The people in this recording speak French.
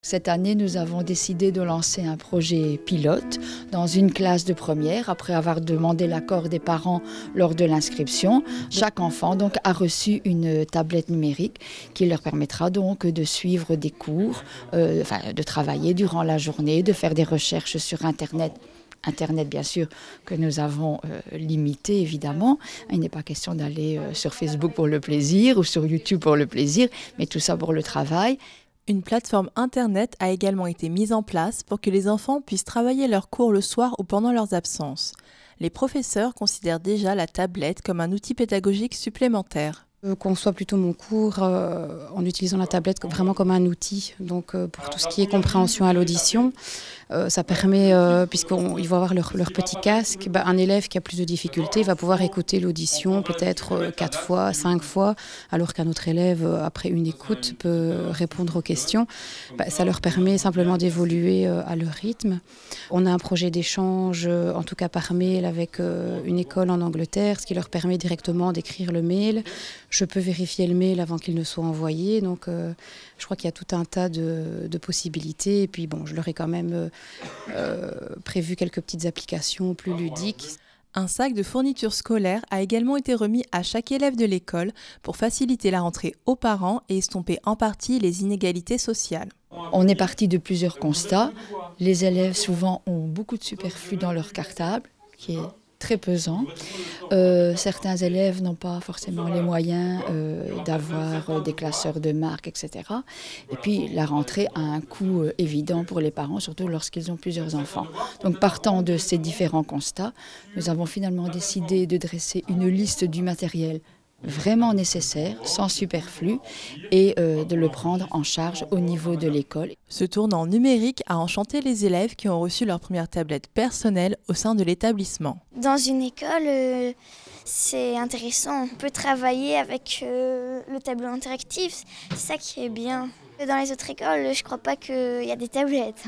Cette année, nous avons décidé de lancer un projet pilote dans une classe de première, après avoir demandé l'accord des parents lors de l'inscription. Chaque enfant donc, a reçu une tablette numérique qui leur permettra donc de suivre des cours, de travailler durant la journée, de faire des recherches sur Internet. Internet, bien sûr, que nous avons limité, évidemment. Il n'est pas question d'aller sur Facebook pour le plaisir ou sur YouTube pour le plaisir, mais tout ça pour le travail. Une plateforme Internet a également été mise en place pour que les enfants puissent travailler leurs cours le soir ou pendant leurs absences. Les professeurs considèrent déjà la tablette comme un outil pédagogique supplémentaire. Je conçois plutôt mon cours en utilisant la tablette vraiment comme un outil. Donc pour tout ce qui est compréhension à l'audition, ça permet, puisqu'ils vont avoir leur petit casque, un élève qui a plus de difficultés va pouvoir écouter l'audition peut-être 4 fois, 5 fois, alors qu'un autre élève, après une écoute, peut répondre aux questions. Ça leur permet simplement d'évoluer à leur rythme. On a un projet d'échange, en tout cas par mail, avec une école en Angleterre, ce qui leur permet directement d'écrire le mail. Je peux vérifier le mail avant qu'il ne soit envoyé. Donc, je crois qu'il y a tout un tas de possibilités. Et puis, bon, je leur ai quand même prévu quelques petites applications plus ludiques. Un sac de fournitures scolaires a également été remis à chaque élève de l'école pour faciliter la rentrée aux parents et estomper en partie les inégalités sociales. On est parti de plusieurs constats. Les élèves, souvent, ont beaucoup de superflu dans leur cartable, qui est très pesant. Certains élèves n'ont pas forcément les moyens d'avoir des classeurs de marque, etc. Et puis la rentrée a un coût évident pour les parents, surtout lorsqu'ils ont plusieurs enfants. Donc partant de ces différents constats, nous avons finalement décidé de dresser une liste du matériel vraiment nécessaire, sans superflu, et de le prendre en charge au niveau de l'école. Ce tournant numérique a enchanté les élèves qui ont reçu leur première tablette personnelle au sein de l'établissement. Dans une école, c'est intéressant. On peut travailler avec le tableau interactif, c'est ça qui est bien. Dans les autres écoles, je ne crois pas qu'il y a des tablettes.